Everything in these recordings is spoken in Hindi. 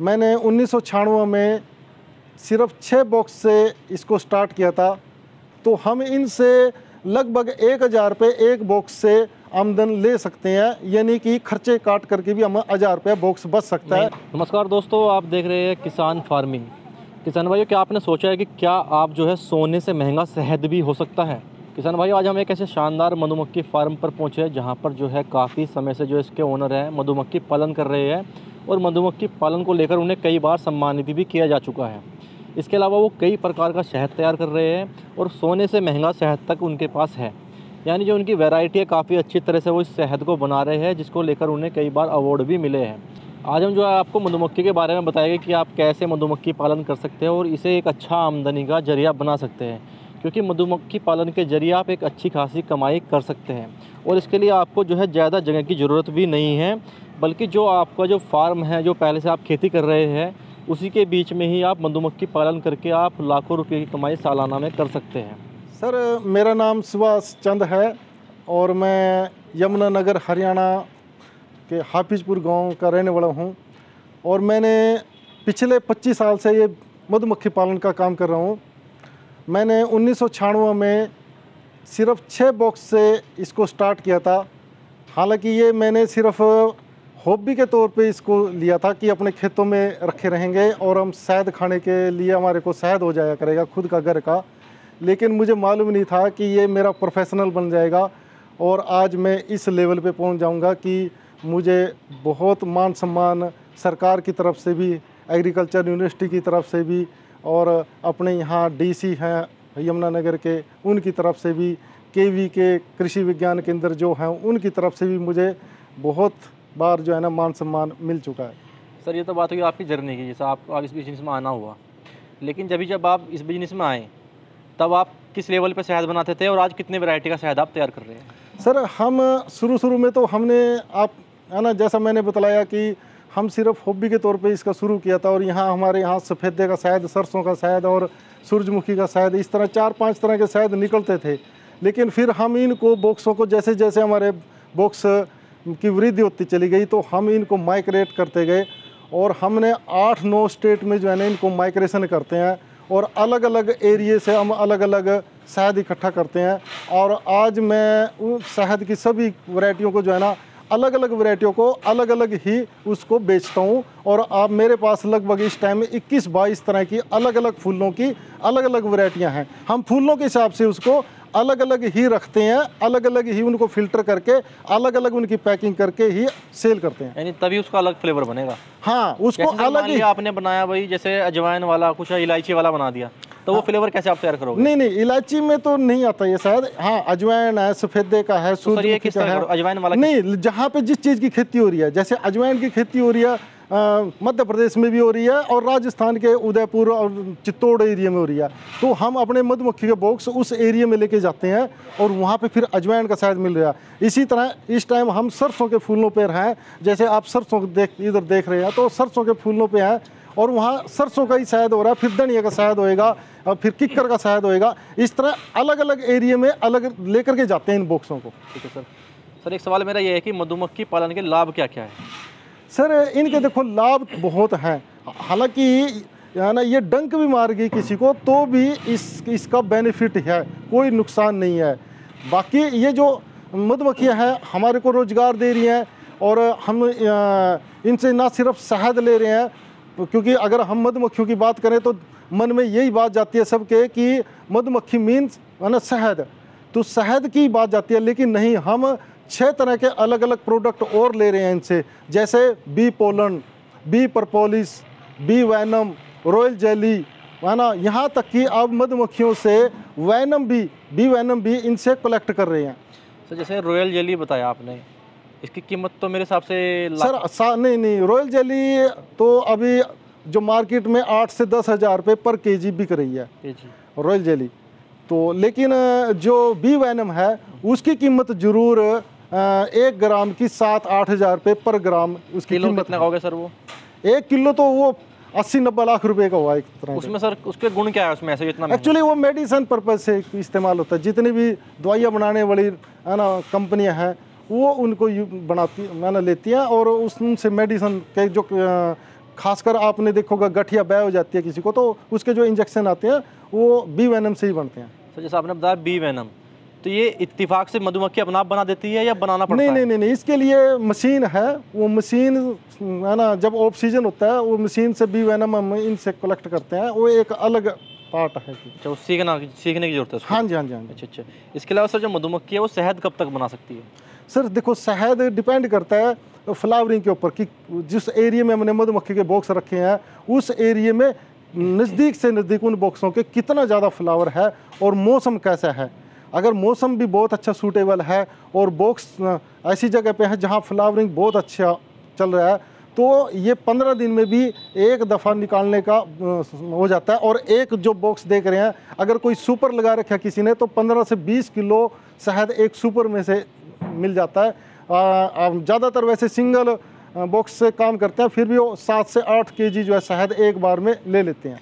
मैंने 1996 में सिर्फ 6 बॉक्स से इसको स्टार्ट किया था। तो हम इनसे लगभग 1000 रुपये एक बॉक्स से आमदन ले सकते हैं, यानी कि खर्चे काट करके भी हमें 1000 रुपया बॉक्स बच सकता है। नमस्कार दोस्तों, आप देख रहे हैं किसान फार्मिंग। किसान भाइयों, क्या आपने सोचा है कि क्या आप जो है सोने से महंगा शहद भी हो सकता है? किसान भाइयों, आज हम एक ऐसे शानदार मधुमक्खी फार्म पर पहुंचे हैं जहां पर जो है काफ़ी समय से जो इसके ओनर हैं मधुमक्खी पालन कर रहे हैं और मधुमक्खी पालन को लेकर उन्हें कई बार सम्मानित भी किया जा चुका है। इसके अलावा वो कई प्रकार का शहद तैयार कर रहे हैं और सोने से महंगा शहद तक उनके पास है, यानी जो उनकी वैरायटी है काफ़ी अच्छी तरह से वो इस शहद को बना रहे हैं, जिसको लेकर उन्हें कई बार अवार्ड भी मिले हैं। आज हम जो है आपको मधुमक्खी के बारे में बताएंगे कि आप कैसे मधुमक्खी पालन कर सकते हैं और इसे एक अच्छा आमदनी का जरिया बना सकते हैं, क्योंकि मधुमक्खी पालन के जरिए आप एक अच्छी खासी कमाई कर सकते हैं और इसके लिए आपको जो है ज़्यादा जगह की ज़रूरत भी नहीं है, बल्कि जो आपका जो फार्म है, जो पहले से आप खेती कर रहे हैं, उसी के बीच में ही आप मधुमक्खी पालन करके आप लाखों रुपये की कमाई सालाना में कर सकते हैं। सर, मेरा नाम सुभाष चंद है और मैं यमुनानगर हरियाणा के हाफिजपुर गांव का रहने वाला हूं और मैंने पिछले 25 साल से ये मधुमक्खी पालन का काम कर रहा हूं। मैंने 1996 में सिर्फ 6 बॉक्स से इसको स्टार्ट किया था। हालांकि ये मैंने सिर्फ हॉबी के तौर पे इसको लिया था कि अपने खेतों में रखे रहेंगे और हम शहद खाने के लिए हमारे को शहद हो जाया करेगा खुद का घर का। लेकिन मुझे मालूम नहीं था कि ये मेरा प्रोफेशनल बन जाएगा और आज मैं इस लेवल पे पहुंच जाऊंगा कि मुझे बहुत मान सम्मान सरकार की तरफ से भी, एग्रीकल्चर यूनिवर्सिटी की तरफ से भी और अपने यहाँ डीसी हैं यमुनानगर के, उनकी तरफ से भी, केवी के कृषि विज्ञान केंद्र जो हैं उनकी तरफ से भी मुझे बहुत बार जो है ना मान सम्मान मिल चुका है। सर, ये तो बात हुई आपकी जर्नी की, जैसे आप इस बिजनेस में आना हुआ, लेकिन जब आप इस बिजनेस में आए तब आप किस लेवल पे शहद बनाते थे और आज कितने वैरायटी का शहद आप तैयार कर रहे हैं? सर, हम शुरू में तो हमने आप है ना, जैसा मैंने बताया कि हम सिर्फ हॉबी के तौर पे इसका शुरू किया था और यहाँ हमारे यहाँ सफ़ेदे का शहद, सरसों का शहद और सूरजमुखी का शहद, इस तरह 4-5 तरह के शहद निकलते थे। लेकिन फिर हम इनको बॉक्सों को जैसे जैसे हमारे बॉक्स की वृद्धि होती चली गई तो हम इनको माइग्रेट करते गए और हमने 8-9 स्टेट में जो है ना इनको माइग्रेशन करते हैं और अलग अलग एरिए से हम अलग अलग शहद इकट्ठा करते हैं। और आज मैं उस शहद की सभी वैरायटियों को जो है ना, अलग अलग वैरायटियों को अलग अलग ही उसको बेचता हूँ और आप मेरे पास लगभग इस टाइम में 21-22 तरह की अलग अलग फूलों की अलग अलग वैरायटियाँ हैं। हम फूलों के हिसाब से उसको अलग अलग ही रखते हैं, अलग अलग ही उनको फिल्टर करके अलग अलग उनकी पैकिंग करके ही सेल करते हैं, यानी तभी उसका अलग फ्लेवर बनेगा। हाँ, उसको अलग ही आपने बनाया भाई, जैसे अजवाइन वाला कुछ इलायची वाला बना दिया, तो वो फ्लेवर कैसे आप तैयार करोगे? नहीं, इलायची में तो नहीं आता ये शायद। हाँ, अजवाइन है, सफेदे का है, सूरजमुखी का है। अजवाइन वाला नहीं, जहाँ पे जिस चीज़ की खेती हो रही है, जैसे अजवाइन की खेती हो रही है मध्य प्रदेश में भी हो रही है और राजस्थान के उदयपुर और चित्तौड़ एरिया में हो रही है, तो हम अपने मधुमक्खी के बॉक्स उस एरिया में लेके जाते हैं और वहाँ पे फिर अजवाइन का शहद मिल रहा है। इसी तरह इस टाइम हम सरसों के फूलों पर हैं, जैसे आप सरसों इधर देख रहे हैं तो सरसों के फूलों पे हैं और वहाँ सरसों का ही शहद हो रहा है, फिर धनिया का शहद होएगा और फिर किक्कर का शहद होएगा। इस तरह अलग अलग एरिया में अलग लेकर के जाते हैं इन बॉक्सों को। ठीक है सर, एक सवाल मेरा ये है कि मधुमक्खी पालन के लाभ क्या क्या है? सर, इनके देखो लाभ बहुत हैं। हालांकि ना ये डंक भी मार गई किसी को तो भी इसका बेनिफिट है, कोई नुकसान नहीं है। बाकी ये जो मधुमक्खियाँ हैं हमारे को रोज़गार दे रही हैं और हम इनसे ना सिर्फ शहद ले रहे हैं, क्योंकि अगर हम मधुमक्खियों की बात करें तो मन में यही बात जाती है सबके कि मधुमक्खी मीन्स है ना शहद, तो शहद की बात जाती है। लेकिन नहीं, हम 6 तरह के अलग अलग प्रोडक्ट और ले रहे हैं इनसे, जैसे bee pollen, bee propolis, bee venom, royal jelly, है ना, यहाँ तक कि अब मधुमक्खियों से बी वैनम भी इनसे कलेक्ट कर रहे हैं। सर, जैसे रॉयल जेली बताया आपने, इसकी कीमत तो मेरे हिसाब से सर नहीं, रॉयल जेली तो अभी जो मार्केट में 8 से 10 हज़ार रुपये पर केजी बिक रही है रॉयल जेली तो। लेकिन जो बी वैनम है उसकी कीमत जरूर 1 ग्राम की 7-8 हज़ार रुपये पर ग्राम उसकी कीमत। कितना होगा सर वो? 1 किलो तो वो 80-90 लाख रुपए का हुआ एक तरह। उसमें सर उसके गुण क्या है उसमें ऐसे इतना? एक्चुअली वो मेडिसिन पर्पज से इस्तेमाल होता है। जितनी भी दवाइयाँ बनाने वाली है ना कंपनियाँ हैं वो उनको बनाती है ना लेती हैं और उनसे मेडिसिन के जो खासकर आपने देखोगा गठिया बै हो जाती है किसी को, तो उसके जो इंजेक्शन आते हैं वो बी वेनम से ही बनते हैं। तो जैसे आपने बताया बी वेनम, तो ये इत्तिफाक से मधुमक्खी अपना आप बना देती है या बनाना पड़ता है? नहीं, इसके लिए मशीन है, वो मशीन है ना, जब ऑफ सीजन होता है वो मशीन से बी वेनम हम इनसे कलेक्ट करते हैं, वो एक अलग पार्ट है। अच्छा, वो सीखने की जरूरत है उसको? हाँ जी, हाँ जी, हाँ जी। अच्छा। इसके अलावा सर जो मधुमक्खी है वो शहद कब तक बना सकती है? सर देखो, शहद डिपेंड करता है फ्लावरिंग के ऊपर कि जिस एरिया में हमने मधुमक्खी के बॉक्स रखे हैं उस एरिया में नज़दीक से नज़दीक उन बॉक्सों के कितना ज़्यादा फ्लावर है और मौसम कैसा है। अगर मौसम भी बहुत अच्छा सूटेबल है और बॉक्स ऐसी जगह पे है जहाँ फ्लावरिंग बहुत अच्छा चल रहा है, तो ये 15 दिन में भी एक दफ़ा निकालने का हो जाता है। और एक जो बॉक्स देख रहे हैं, अगर कोई सुपर लगा रखा किसी ने तो 15 से 20 किलो शहद एक सुपर में से मिल जाता है। ज़्यादातर वैसे सिंगल बॉक्स से काम करते हैं, फिर भी वो 7 से 8 केजी जो है शहद एक बार में ले लेते हैं।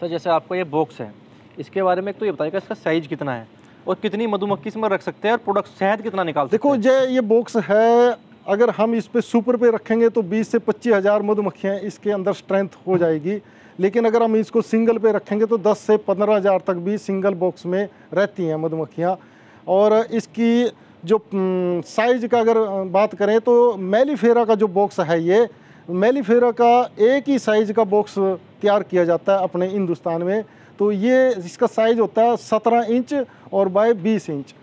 सर जैसे आपका ये बॉक्स है, इसके बारे में एक तो ये बताइएगा इसका साइज़ कितना है और कितनी मधुमक्खी इसमें रख सकते हैं और प्रोडक्ट शहद कितना निकाल सकते हैं? देखो ये बॉक्स है, अगर हम इस पे सुपर पे रखेंगे तो 20 से 25 हज़ार मधुमक्खियाँ इसके अंदर स्ट्रेंथ हो जाएगी। लेकिन अगर हम इसको सिंगल पे रखेंगे तो 10 से 15 हज़ार तक भी सिंगल बॉक्स में रहती हैं मधुमक्खियाँ। और इसकी जो साइज़ का अगर बात करें तो मेलिफेरा का जो बॉक्स है, ये मेलिफेरा का एक ही साइज़ का बॉक्स तैयार किया जाता है अपने हिंदुस्तान में। तो ये इसका साइज़ होता है 17 इंच और बाय 20 इंच।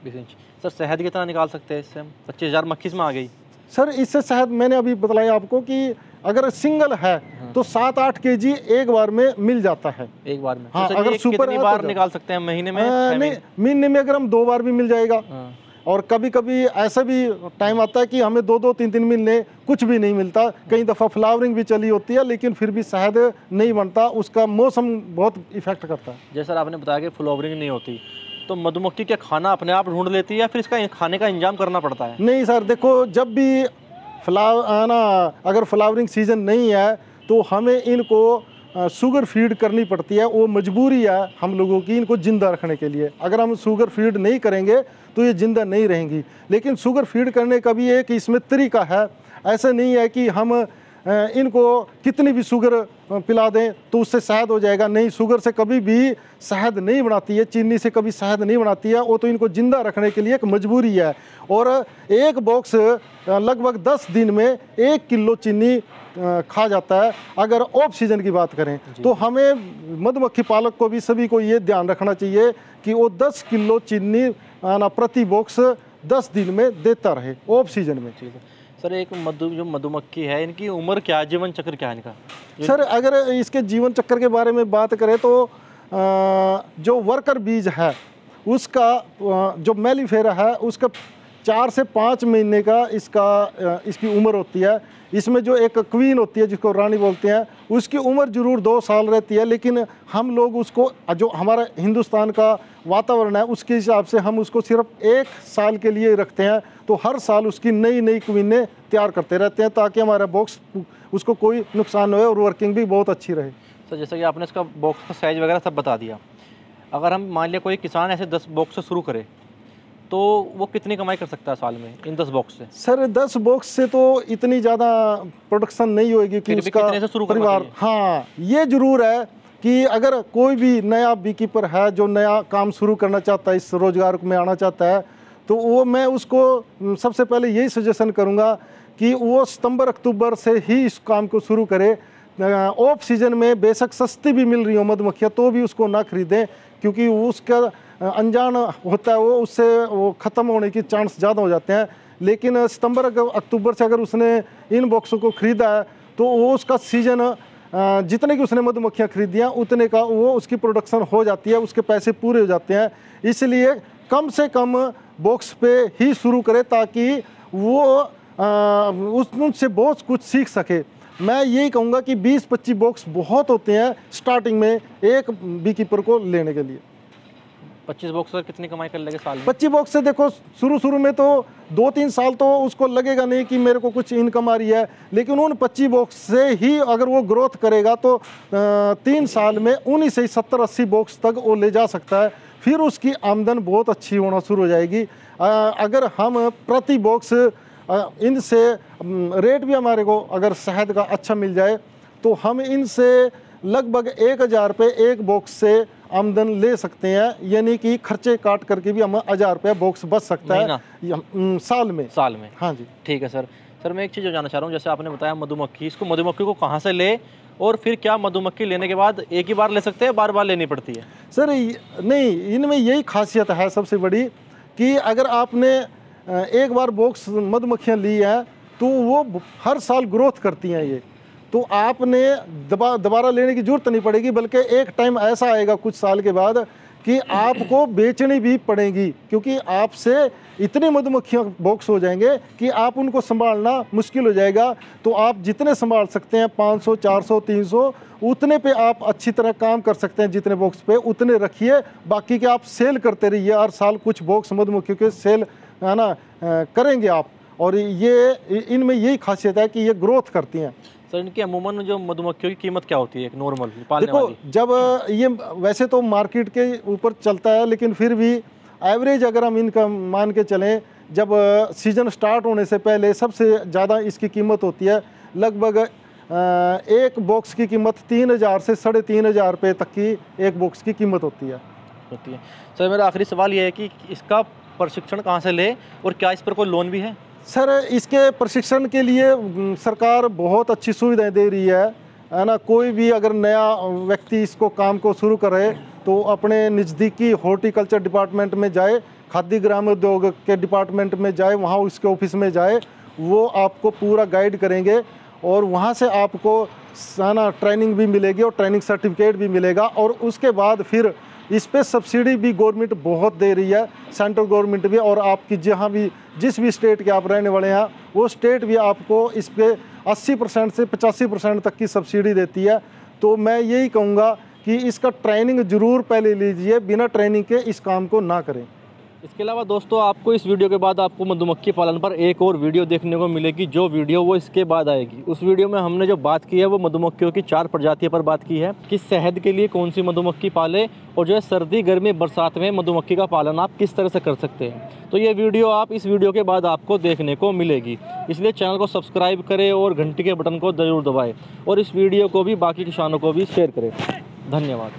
20 इंच। सर शहद कितना निकाल सकते हैं इससे हम? 25,000 मक्खी इसमें आ गई। सर इससे शहद मैंने अभी बताया आपको कि अगर सिंगल है तो 7-8 केजी एक बार में मिल जाता है। एक बार में? हाँ, तो अगर सुपर कितनी बार निकाल सकते हैं महीने में? नहीं, महीने में अगर हम 2 बार भी मिल जाएगा। और कभी कभी ऐसा भी टाइम आता है कि हमें 2-2, 3-3 महीने कुछ भी नहीं मिलता। कई दफ़ा फ्लावरिंग भी चली होती है लेकिन फिर भी शहद नहीं बनता, उसका मौसम बहुत इफेक्ट करता है। जैसे सर आपने बताया कि फ्लावरिंग नहीं होती, तो मधुमक्खी क्या खाना अपने आप ढूंढ लेती है या फिर इसका खाने का इंतजाम करना पड़ता है? नहीं सर, देखो जब भी अगर फ्लावरिंग सीजन नहीं है तो हमें इनको शुगर फीड करनी पड़ती है। वो मजबूरी है हम लोगों की इनको ज़िंदा रखने के लिए। अगर हम शुगर फीड नहीं करेंगे तो ये ज़िंदा नहीं रहेंगी। लेकिन शुगर फीड करने का भी एक इसमें तरीका है। ऐसा नहीं है कि हम इनको कितनी भी शुगर पिला दें तो उससे शहद हो जाएगा। नहीं, शुगर से कभी भी शहद नहीं बनाती है, चीनी से कभी शहद नहीं बनाती है। वो तो इनको ज़िंदा रखने के लिए एक मजबूरी है। और एक बॉक्स लगभग 10 दिन में 1 किलो चीनी खा जाता है। अगर ऑफ सीजन की बात करें तो हमें मधुमक्खी पालक को भी सभी को ये ध्यान रखना चाहिए कि वो 10 किलो चीनी प्रति बॉक्स 10 दिन में देता रहे ऑफ सीजन में। सर एक जो मधुमक्खी है, इनकी उम्र क्या, जीवन चक्र क्या है इनका? सर अगर इसके जीवन चक्र के बारे में बात करें तो जो वर्कर बीज है उसका जो मेलिफेरा है उसका 4 से 5 महीने का इसकी उम्र होती है। इसमें जो एक क्वीन होती है जिसको रानी बोलते हैं, उसकी उम्र जरूर 2 साल रहती है। लेकिन हम लोग उसको, जो हमारा हिंदुस्तान का वातावरण है उसके हिसाब से हम उसको सिर्फ 1 साल के लिए रखते हैं। तो हर साल उसकी नई नई क्वीनें तैयार करते रहते हैं ताकि हमारा बॉक्स उसको कोई नुकसान न हो और वर्किंग भी बहुत अच्छी रहे। तो जैसा कि आपने इसका बॉक्स का साइज़ वगैरह सब बता दिया, अगर हम मान लिया कोई किसान ऐसे 10 बॉक्स से शुरू करे तो वो कितनी कमाई कर सकता है साल में इन 10 बॉक्स से? सर 10 बॉक्स से तो इतनी ज़्यादा प्रोडक्शन नहीं होएगी कि उसका परिवार, हाँ ये जरूर है कि अगर कोई भी नया बीकीपर है जो नया काम शुरू करना चाहता है, इस रोज़गार में आना चाहता है, तो वो मैं उसको सबसे पहले यही सजेशन करूँगा कि वो सितंबर अक्टूबर से ही इस काम को शुरू करे। ऑफ सीजन में बेशक सस्ती भी मिल रही हो मधुमक्खियाँ तो भी उसको ना खरीदें, क्योंकि उसका अनजान होता है उससे वो ख़त्म होने की चांस ज़्यादा हो जाते हैं। लेकिन सितंबर अक्टूबर से अगर उसने इन बॉक्सों को ख़रीदा है तो वो उसका सीजन जितने की उसने मधुमक्खियाँ खरीदियाँ उतने का वो उसकी प्रोडक्शन हो जाती है, उसके पैसे पूरे हो जाते हैं। इसलिए कम से कम बॉक्स पे ही शुरू करें ताकि वो उससे बहुत कुछ सीख सके। मैं यही कहूँगा कि 20-25 बॉक्स बहुत होते हैं स्टार्टिंग में एक बीकीपर को लेने के लिए। 25 बॉक्स से कितनी कमाई कर लेंगे साल में? 25 बॉक्स से देखो शुरू में तो 2-3 साल तो उसको लगेगा नहीं कि मेरे को कुछ इनकम आ रही है, लेकिन उन 25 बॉक्स से ही अगर वो ग्रोथ करेगा तो 3 साल में 19 से 70-80 बॉक्स तक वो ले जा सकता है। फिर उसकी आमदन बहुत अच्छी होना शुरू हो जाएगी। अगर हम प्रति बॉक्स इनसे रेट भी हमारे को अगर शहद का अच्छा मिल जाए तो हम इनसे लगभग 1000 रुपये एक बॉक्स से आमदन ले सकते हैं, यानी कि खर्चे काट करके भी हम 1000 रुपये बॉक्स बच सकता है साल में। हाँ जी। ठीक है सर। सर मैं एक चीज़ जानना चाह रहा हूँ, जैसे आपने बताया मधुमक्खी, इसको मधुमक्खी को कहाँ से ले, और फिर क्या मधुमक्खी लेने के बाद एक ही बार ले सकते हैं, बार बार लेनी पड़ती है? सर नहीं, इनमें यही खासियत है सबसे बड़ी कि अगर आपने एक बार बॉक्स मधुमक्खियाँ ली हैं तो वो हर साल ग्रोथ करती हैं ये, तो आपने दोबारा लेने की जरूरत नहीं पड़ेगी, बल्कि एक टाइम ऐसा आएगा कुछ साल के बाद कि आपको बेचनी भी पड़ेगी, क्योंकि आपसे इतनी मधुमक्खियाँ बॉक्स हो जाएंगे कि आप उनको संभालना मुश्किल हो जाएगा। तो आप जितने संभाल सकते हैं 500, 400, 300 उतने पे आप अच्छी तरह काम कर सकते हैं, जितने बॉक्स पे उतने रखिए, बाकी के आप सेल करते रहिए। हर साल कुछ बॉक्स मधुमक्खियों के सेल है ना करेंगे आप, और ये इनमें यही खासियत है कि ये ग्रोथ करती हैं। सर इनकी अमूमन जो मधुमक्खियों की कीमत क्या होती है एक नॉर्मल पालने देखो वाली? जब ये वैसे तो मार्केट के ऊपर चलता है, लेकिन फिर भी एवरेज अगर हम इनका मान के चलें, जब सीजन स्टार्ट होने से पहले सबसे ज़्यादा इसकी कीमत होती है, लगभग एक बॉक्स की कीमत 3000 से 3500 रुपये तक की एक बॉक्स की कीमत होती है। सर मेरा आखिरी सवाल ये है कि इसका प्रशिक्षण कहाँ से ले, और क्या इस पर कोई लोन भी है? सर इसके प्रशिक्षण के लिए सरकार बहुत अच्छी सुविधाएं दे रही है ना। कोई भी अगर नया व्यक्ति इसको काम को शुरू करे तो अपने नज़दीकी हॉर्टिकल्चर डिपार्टमेंट में जाए, खाद्य ग्रामोद्योग के डिपार्टमेंट में जाए, वहाँ उसके ऑफिस में जाए, वो आपको पूरा गाइड करेंगे, और वहाँ से आपको ना ट्रेनिंग भी मिलेगी और ट्रेनिंग सर्टिफिकेट भी मिलेगा। और उसके बाद फिर इस पर सब्सिडी भी गवर्नमेंट बहुत दे रही है, सेंट्रल गवर्नमेंट भी, और आपकी जहाँ भी जिस भी स्टेट के आप रहने वाले हैं वो स्टेट भी आपको इस पर 80% से 85% तक की सब्सिडी देती है। तो मैं यही कहूँगा कि इसका ट्रेनिंग ज़रूर पहले लीजिए, बिना ट्रेनिंग के इस काम को ना करें। इसके अलावा दोस्तों आपको इस वीडियो के बाद आपको मधुमक्खी पालन पर एक और वीडियो देखने को मिलेगी, जो वीडियो वो इसके बाद आएगी। उस वीडियो में हमने जो बात की है वो मधुमक्खियों की 4 प्रजातियों पर बात की है कि शहद के लिए कौन सी मधुमक्खी पाले, और जो है सर्दी गर्मी बरसात में मधुमक्खी का पालन आप किस तरह से कर सकते हैं। तो ये वीडियो आप इस वीडियो के बाद आपको देखने को मिलेगी, इसलिए चैनल को सब्सक्राइब करें और घंटी के बटन को ज़रूर दबाएँ, और इस वीडियो को भी बाकी किसानों को भी शेयर करें। धन्यवाद।